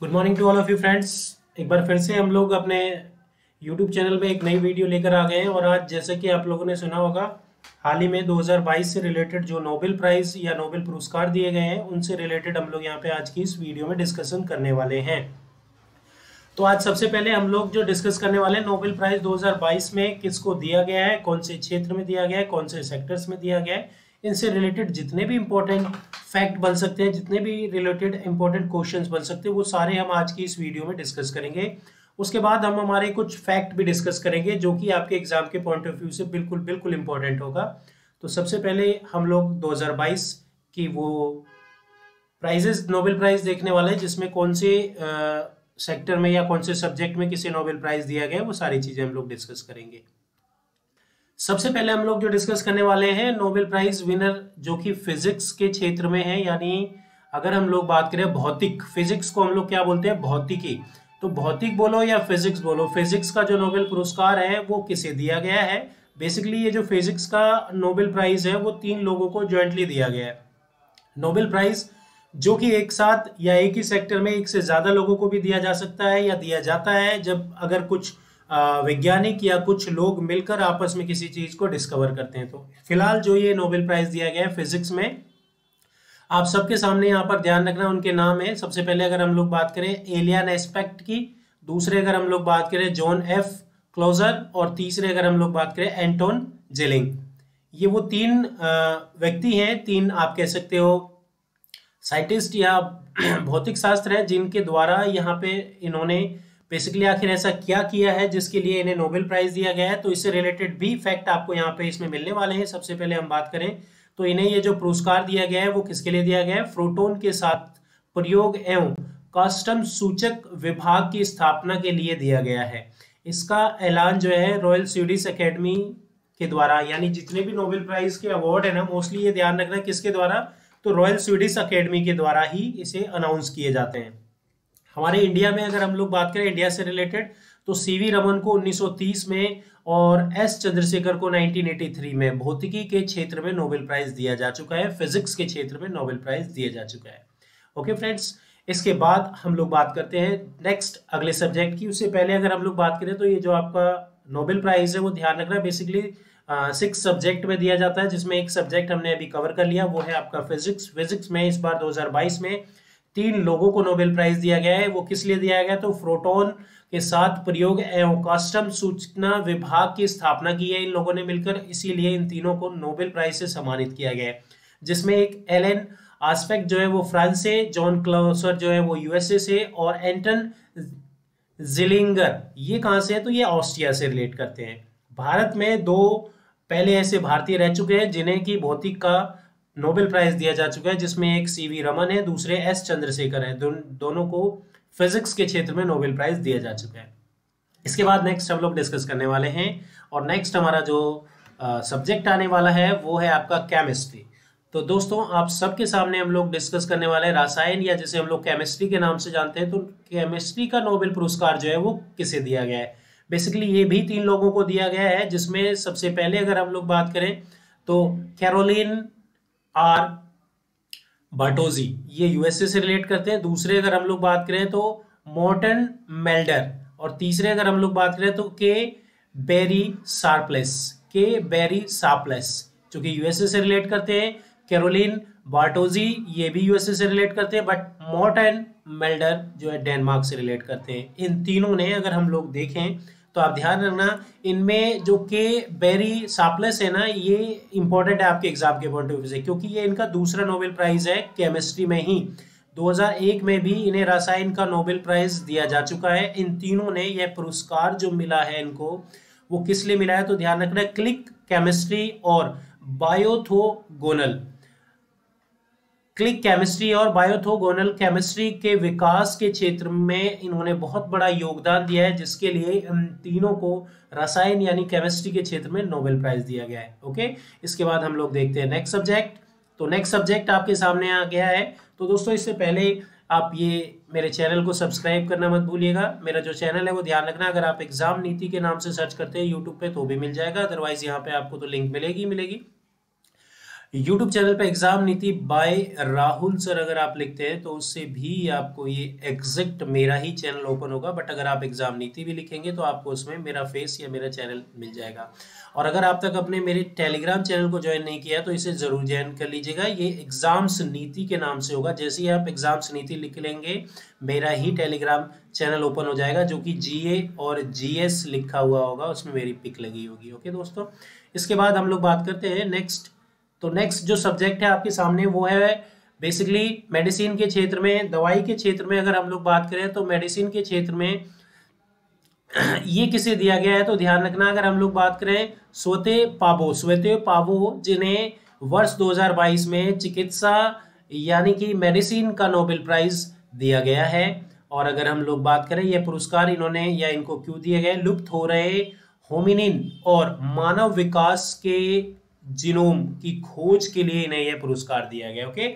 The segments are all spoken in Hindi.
Good morning to all of you friends. एक बार फिर से हम लोग अपने यूट्यूब चैनल पे एक नई वीडियो लेकर आ गए हैं और आज जैसे कि आप लोगों ने सुना होगा, हाल ही में 2022 से रिलेटेड जो नोबेल प्राइज़ या नोबेल पुरस्कार दिए गए हैं उनसे रिलेटेड हम लोग यहाँ पे आज की इस वीडियो में डिस्कशन करने वाले हैं। तो आज सबसे पहले हम लोग जो डिस्कस करने वाले हैं, नोबेल प्राइज़ 2022 में किसको दिया गया है, कौन से क्षेत्र में दिया गया है, कौन से सेक्टर्स में दिया गया है, इनसे रिलेटेड जितने भी इंपॉर्टेंट फैक्ट बन सकते हैं, जितने भी रिलेटेड इंपॉर्टेंट क्वेश्चंस बन सकते हैं, वो सारे हम आज की इस वीडियो में डिस्कस करेंगे। उसके बाद हम हमारे कुछ फैक्ट भी डिस्कस करेंगे जो कि आपके एग्जाम के पॉइंट ऑफ व्यू से बिल्कुल बिल्कुल इंपॉर्टेंट होगा। तो सबसे पहले हम लोग 2022 की वो प्राइजेस, नोबेल प्राइज देखने वाले हैं जिसमें कौन से सेक्टर में या कौन से सब्जेक्ट में किसे नोबेल प्राइज दिया गया है, वो सारी चीजें हम लोग डिस्कस करेंगे। सबसे पहले हम लोग जो डिस्कस करने वाले हैं, नोबेल प्राइज विनर जो कि फिजिक्स के क्षेत्र में है, यानी अगर हम लोग बात करें भौतिक, फिजिक्स को हम लोग क्या बोलते हैं, भौतिकी। तो भौतिक बोलो या फिजिक्स बोलो, फिजिक्स का जो नोबेल पुरस्कार है वो किसे दिया गया है। बेसिकली ये जो फिजिक्स का नोबेल प्राइज है वो 3 लोगों को ज्वाइंटली दिया गया है। नोबेल प्राइज जो कि एक साथ या एक ही सेक्टर में एक से ज्यादा लोगों को भी दिया जा सकता है या दिया जाता है, जब अगर कुछ वैज्ञानिक या कुछ लोग मिलकर आपस में किसी चीज को डिस्कवर करते हैं। तो फिलहाल जो ये नोबेल प्राइज दिया गया है फिजिक्स में, आप सबके सामने यहाँ पर ध्यान रखना उनके नाम है। सबसे पहले अगर हम लोग बात करें एलियन एस्पेक्ट की, दूसरे अगर हम लोग बात करें जॉन एफ क्लोजर, और तीसरे अगर हम लोग बात करें एंटोन जेलिंग। ये वो 3 व्यक्ति हैं, 3 आप कह सकते हो साइंटिस्ट या भौतिक शास्त्र है, जिनके द्वारा यहाँ पे इन्होंने बेसिकली आखिर ऐसा क्या किया है जिसके लिए इन्हें नोबेल प्राइज दिया गया है। तो इससे रिलेटेड भी फैक्ट आपको यहाँ पे इसमें मिलने वाले हैं। सबसे पहले हम बात करें तो इन्हें ये जो पुरस्कार दिया गया है वो किसके लिए दिया गया है, प्रोटॉन के साथ प्रयोग एवं कस्टम सूचक विभाग की स्थापना के लिए दिया गया है। इसका ऐलान जो है रॉयल स्वीडिश अकेडमी के द्वारा, यानी जितने भी नोबेल प्राइज के अवार्ड है ना, मोस्टली ये ध्यान रखना किसके द्वारा, तो रॉयल स्वीडिश अकेडमी के द्वारा ही इसे अनाउंस किए जाते हैं। हमारे इंडिया में अगर हम लोग बात करें इंडिया से रिलेटेड, तो सीवी रमन को 1930 में और एस चंद्रशेखर को 1983 में भौतिकी के क्षेत्र में नोबेल प्राइज दिया जा चुका है, फिजिक्स के क्षेत्र में नोबेल प्राइज दिया जा चुका है। ओके फ्रेंड्स, इसके बाद हम लोग बात करते हैं नेक्स्ट अगले सब्जेक्ट की। उससे पहले अगर हम लोग बात करें तो ये जो आपका नोबेल प्राइज है वो ध्यान रखना बेसिकली 6 सब्जेक्ट में दिया जाता है, जिसमें एक सब्जेक्ट हमने अभी कवर कर लिया, वो है आपका फिजिक्स। फिजिक्स में इस बार 2022 में 3 लोगों को नोबेल प्राइज दिया गया है। वो किस लिए दिया गया, तो प्रोटॉन के साथ प्रयोग एवं कस्टम सूचना विभाग की स्थापना की है इन लोगों ने मिलकर, इसीलिए इन तीनों को नोबेल प्राइज से सम्मानित किया गया है। जिसमें एक एलन आस्पेक्ट जो है वो फ्रांस से, जॉन क्लोसर जो है वो यूएसए से, और एंटन जिलिंगर ये कहां से है, तो ये ऑस्ट्रिया से रिलेट करते हैं। भारत में 2 पहले ऐसे भारतीय रह चुके हैं जिन्हें की भौतिक का नोबेल प्राइज दिया जा चुका है, जिसमें एक सीवी रमन है, दूसरे एस चंद्रशेखर है। दोनों को फिजिक्स के क्षेत्र में नोबेल प्राइज दिया जा चुका है। इसके बाद नेक्स्ट हम लोग डिस्कस करने वाले हैं, और नेक्स्ट हमारा जो सब्जेक्ट आने वाला है वो है आपका केमिस्ट्री। तो दोस्तों आप सबके सामने हम लोग डिस्कस करने वाले हैं रसायन, या जिसे हम लोग केमिस्ट्री के नाम से जानते हैं। तो केमिस्ट्री का नोबेल पुरस्कार जो है वो किसे दिया गया है, बेसिकली ये भी 3 लोगों को दिया गया है, जिसमें सबसे पहले अगर हम लोग बात करें तो कैरोलिन आर बार्टोजी, ये यूएसए से रिलेट करते हैं। दूसरे अगर हम लोग बात करें तो मॉर्टन मेल्डर, और तीसरे अगर हम लोग बात करें तो के बेरी सार्प्लेस जो कि यूएसए से रिलेट करते हैं। कैरोलिन बार्टोजी ये भी यूएसए से रिलेट करते हैं, बट मॉर्टन मेल्डर जो है डेनमार्क से रिलेट करते हैं। इन तीनों ने अगर हम लोग देखें तो आप ध्यान रखना, इनमें जो के बेरी सार्प्लेस है ना, ये इंपॉर्टेंट है आपके एग्जाम के पॉइंट ऑफ व्यू से, क्योंकि ये इनका दूसरा नोबेल प्राइज है केमिस्ट्री में ही। 2001 में भी इन्हें रसायन का नोबेल प्राइज दिया जा चुका है। इन तीनों ने यह पुरस्कार जो मिला है इनको, वो किस लिए मिला है, तो ध्यान रखना क्लिक केमिस्ट्री और बायोथोगोनल, क्लिक केमिस्ट्री और बायोथोगोनल केमिस्ट्री के विकास के क्षेत्र में इन्होंने बहुत बड़ा योगदान दिया है, जिसके लिए इन तीनों को रसायन यानी केमिस्ट्री के क्षेत्र में नोबेल प्राइज दिया गया है। ओके, इसके बाद हम लोग देखते हैं नेक्स्ट सब्जेक्ट। तो नेक्स्ट सब्जेक्ट आपके सामने आ गया है। तो दोस्तों इससे पहले आप ये मेरे चैनल को सब्सक्राइब करना मत भूलिएगा। मेरा जो चैनल है वो ध्यान रखना, अगर आप एग्जाम नीति के नाम से सर्च करते हैं यूट्यूब पे तो भी मिल जाएगा, अदरवाइज यहाँ पे आपको तो लिंक मिलेगी। यूट्यूब चैनल पे एग्जाम नीति बाय राहुल सर अगर आप लिखते हैं तो उससे भी आपको ये एग्जैक्ट मेरा ही चैनल ओपन होगा, बट अगर आप एग्जाम नीति भी लिखेंगे तो आपको उसमें मेरा फेस या मेरा चैनल मिल जाएगा। और अगर आप तक अपने मेरे टेलीग्राम चैनल को ज्वाइन नहीं किया तो इसे जरूर ज्वाइन कर लीजिएगा। ये एग्जाम्स नीति के नाम से होगा। जैसे ही आप एग्जाम्स नीति लिख लेंगे मेरा ही टेलीग्राम चैनल ओपन हो जाएगा, जो कि जीए और जीएस लिखा हुआ होगा, उसमें मेरी पिक लगी होगी। ओके दोस्तों, इसके बाद हम लोग बात करते हैं नेक्स्ट। तो नेक्स्ट जो सब्जेक्ट है आपके सामने वो है बेसिकली मेडिसिन के क्षेत्र में, दवाई के क्षेत्र में अगर हम लोग बात करें तो मेडिसिन के क्षेत्र में ये किसे दिया गया है तो ध्यान रखना। अगर हम लोग बात करें स्वेते पावो जिन्हें वर्ष 2022 में चिकित्सा यानी कि मेडिसिन का नोबेल प्राइज दिया गया है। और अगर हम लोग बात करें ये पुरस्कार इन्होंने या इनको क्यों दिए गए, लुप्त हो रहे होमिनिन और मानव विकास के जीनोम की खोज के लिए इन्हें यह पुरस्कार दिया गया। ओके,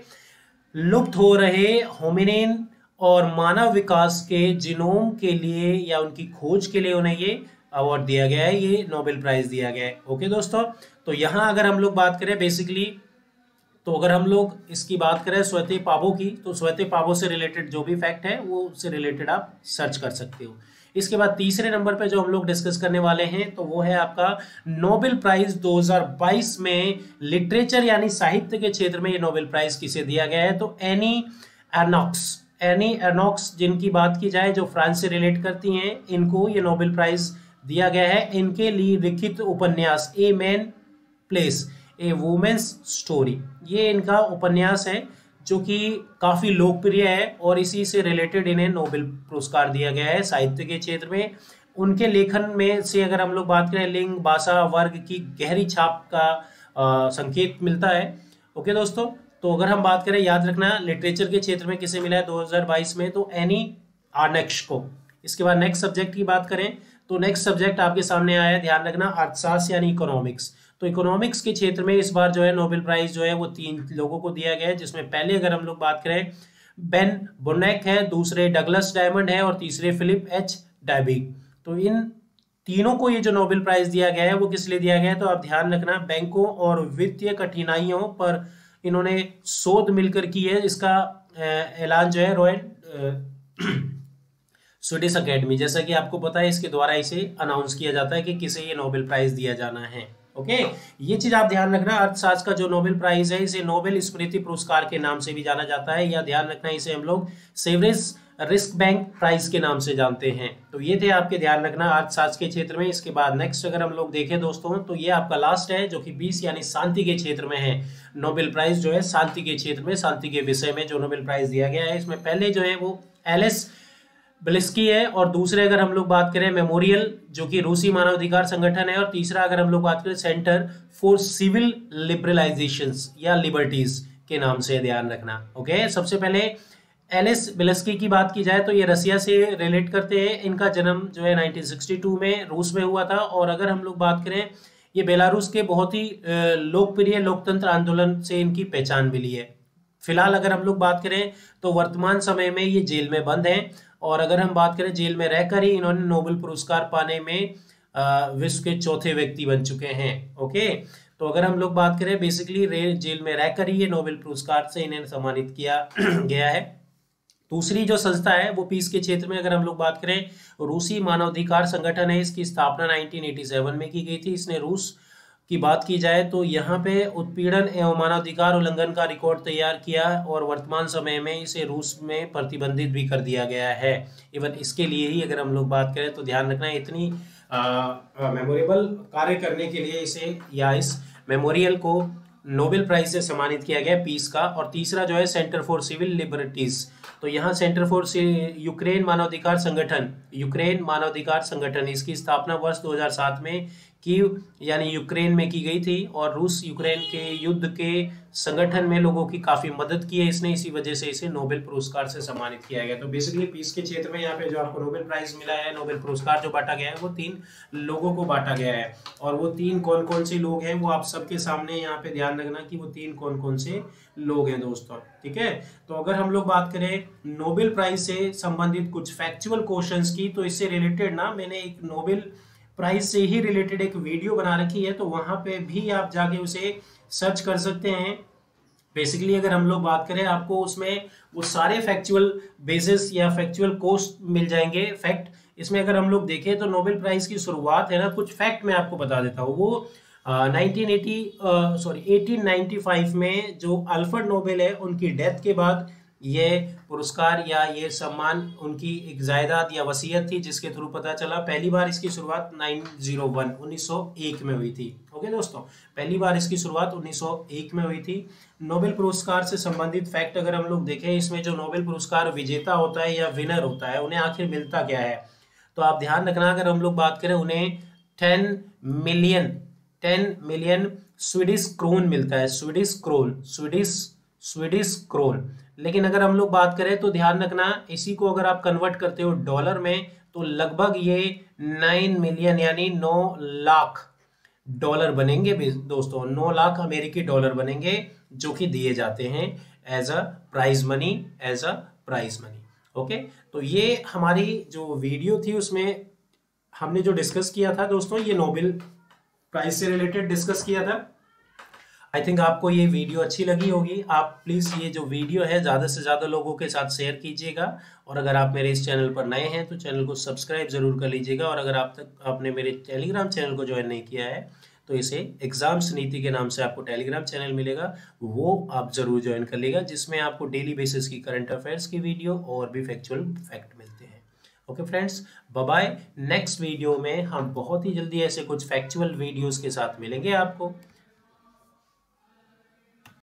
लुप्त हो रहे होमिनिन और मानव विकास के जीनोम के लिए या उनकी खोज के लिए उन्हें ये अवार्ड दिया गया है, ये नोबेल प्राइज दिया गया है। ओके दोस्तों, तो यहां अगर हम लोग बात करें बेसिकली, तो अगर हम लोग इसकी बात करें स्वेते पावो की, तो स्वेते पावो से रिलेटेड जो भी फैक्ट है वो उससे रिलेटेड आप सर्च कर सकते हो। इसके बाद तीसरे नंबर पे जो हम लोग डिस्कस करने वाले हैं तो वो है आपका नोबेल प्राइज 2022 में लिटरेचर यानी साहित्य के क्षेत्र में ये नोबेल प्राइज किसे दिया गया है तो एनी एर्नॉक्स जिनकी बात की जाए, जो फ्रांस से रिलेट करती हैं, इनको ये नोबेल प्राइज दिया गया है। इनके लिए लिखित उपन्यास a man place a woman's story, ये इनका उपन्यास है जो कि काफी लोकप्रिय है और इसी से रिलेटेड इन्हें नोबेल पुरस्कार दिया गया है साहित्य के क्षेत्र में। उनके लेखन में से अगर हम लोग बात करें लिंग, भाषा, वर्ग की गहरी छाप का संकेत मिलता है। ओके दोस्तों, तो अगर हम बात करें, याद रखना लिटरेचर के क्षेत्र में किसे मिला है 2022 में तो एनी आर्नेक्स को। इसके बाद नेक्स्ट सब्जेक्ट की बात करें तो नेक्स्ट सब्जेक्ट आपके सामने आया है, ध्यान रखना, अर्थशास्त्र यानी इकोनॉमिक्स। तो इकोनॉमिक्स के क्षेत्र में इस बार जो है नोबेल प्राइज जो है वो 3 लोगों को दिया गया है, जिसमें पहले अगर हम लोग बात करें बेन बोनेक है, दूसरे डगलस डायमंड है और तीसरे फिलिप एच डायबिक। तो इन तीनों को ये जो नोबेल प्राइज दिया गया है वो किस लिए दिया गया है तो आप ध्यान रखना, बैंकों और वित्तीय कठिनाइयों पर इन्होंने शोध मिलकर की है। इसका ऐलान जो है रॉयल स्वीडिश अकेडमी, जैसा कि आपको पता है, इसके द्वारा इसे अनाउंस किया जाता है कि किसे ये नोबेल प्राइज दिया जाना है। ओके, ये चीज आप ध्यान रखना। अर्थशास्त्र का जो नोबेल प्राइज है इसे नोबेल स्मृति पुरस्कार के नाम से भी जाना जाता है, या ध्यान रखना इसे हम लोग सेवरेज रिस्क बैंक प्राइज के नाम से जानते हैं। तो ये थे आपके, ध्यान रखना, अर्थशास्त्र के क्षेत्र में। इसके बाद नेक्स्ट अगर हम लोग देखें दोस्तों तो ये आपका लास्ट है जो कि 20 यानी शांति के क्षेत्र में है। नोबेल प्राइज जो है शांति के क्षेत्र में, शांति के विषय में जो नोबेल प्राइज दिया गया है, इसमें पहले जो है वो एलिस बिलिस्की है और दूसरे अगर हम लोग बात करें मेमोरियल जो कि रूसी मानवाधिकार संगठन है, और तीसरा अगर हम लोग बात करें सेंटर फॉर सिविल लिबरलाइजेशंस या लिबर्टीज के नाम से, ध्यान रखना। ओके, सबसे पहले एलिस बिलिस्की की बात की जाए तो ये रसिया से रिलेट करते हैं। इनका जन्म जो है 1962 में रूस में हुआ था। और अगर हम लोग बात करें, ये बेलारूस के बहुत ही लोकप्रिय लोकतंत्र आंदोलन से इनकी पहचान मिली है। फिलहाल अगर हम लोग बात करें तो वर्तमान समय में ये जेल में बंद हैं, और अगर हम बात करें जेल में रहकर ही इन्होंने नोबेल पुरस्कार पाने में विश्व के चौथे व्यक्ति बन चुके हैं। ओके, तो अगर हम लोग बात करें बेसिकली जेल में रहकर ही ये नोबेल पुरस्कार से इन्हें सम्मानित किया गया है। दूसरी जो संस्था है वो पीस के क्षेत्र में अगर हम लोग बात करें, रूसी मानवाधिकार संगठन है। इसकी स्थापना 1987 में की गई थी। इसने रूस की बात की जाए तो यहाँ पे उत्पीड़न एवं मानवाधिकार उल्लंघन का रिकॉर्ड तैयार किया और वर्तमान समय में इसे रूस में प्रतिबंधित भी कर दिया गया है। इवन इसके लिए ही अगर हम लोग बात करें तो ध्यान रखना, इतनी मेमोरेबल कार्य करने के लिए इसे या इस मेमोरियल को नोबेल प्राइज से सम्मानित किया गया पीस का। और तीसरा जो है सेंटर फॉर सिविल लिबर्टीज, तो यहाँ सेंटर फॉर यूक्रेन मानवाधिकार संगठन, इसकी स्थापना वर्ष 2007 में कीव यानी यूक्रेन में की गई थी और रूस यूक्रेन के युद्ध के संगठन में लोगों की काफी मदद की है इसने, इसी वजह से इसे नोबेल पुरस्कार से सम्मानित किया गया। तो बेसिकली पीस के क्षेत्र में यहाँ पे जो आपको नोबेल प्राइज मिला है, नोबेल पुरस्कार जो बांटा गया है वो 3 लोगों को बांटा गया है। और वो 3 कौन कौन से लोग हैं वो आप सबके सामने यहाँ पे ध्यान रखना कि वो 3 कौन कौन से लोग हैं दोस्तों, ठीक है। तो अगर हम लोग बात करें नोबेल प्राइज से संबंधित कुछ फैक्चुअल क्वेश्चंस की, तो इससे रिलेटेड ना मैंने एक नोबेल प्राइज से ही रिलेटेड एक वीडियो बना रखी है, तो वहां पे भी आप जाके उसे सर्च कर सकते हैं। बेसिकली अगर हम लोग बात करें, आपको उसमें वो सारे फैक्चुअल बेसिस या फैक्चुअल कोस्ट मिल जाएंगे, फैक्ट। इसमें अगर हम लोग देखें तो नोबेल प्राइज की शुरुआत है ना, कुछ फैक्ट मैं आपको बता देता हूँ। वो 1895 में जो अल्फ्रेड नोबेल है, उनकी डेथ के बाद ये पुरस्कार या ये सम्मान उनकी एक जायदाद या वसीयत थी, जिसके थ्रू पता चला। पहली बार इसकी शुरुआत 1901 में हुई थी। ओके दोस्तों, पहली बार इसकी शुरुआत 1901 में हुई थी। नोबेल पुरस्कार से संबंधित फैक्ट अगर हम लोग देखें, इसमें जो नोबेल पुरस्कार विजेता होता है या विनर होता है, उन्हें आखिर मिलता क्या है, तो आप ध्यान रखना, अगर हम लोग बात करें, उन्हें 10 मिलियन स्वीडिश क्रोन मिलता है। Swedish krone. लेकिन अगर हम लोग बात करें तो ध्यान रखना, इसी को अगर आप कन्वर्ट करते हो डॉलर में, तो लगभग ये 9 मिलियन यानी 9 लाख डॉलर बनेंगे दोस्तों। 9 लाख अमेरिकी डॉलर बनेंगे, जो कि दिए जाते हैं as a prize money, okay. तो ये हमारी जो वीडियो थी, उसमें हमने जो डिस्कस किया था दोस्तों, ये नोबेल प्राइज से रिलेटेड डिस्कस किया था। आई थिंक आपको ये वीडियो अच्छी लगी होगी। आप प्लीज़ ये जो वीडियो है ज़्यादा से ज़्यादा लोगों के साथ शेयर कीजिएगा, और अगर आप मेरे इस चैनल पर नए हैं तो चैनल को सब्सक्राइब ज़रूर कर लीजिएगा। और अगर आपने मेरे टेलीग्राम चैनल को ज्वाइन नहीं किया है, तो इसे एग्जाम्स नीति के नाम से आपको टेलीग्राम चैनल मिलेगा, वो आप ज़रूर ज्वाइन कर लीजिएगा, जिसमें आपको डेली बेसिस की करंट अफेयर्स की वीडियो और भी फैक्चुअल फैक्ट मिलते हैं। Okay friends, bye bye. Next video में हम बहुत ही जल्दी ऐसे कुछ फैक्चुअल वीडियोस के साथ मिलेंगे आपको।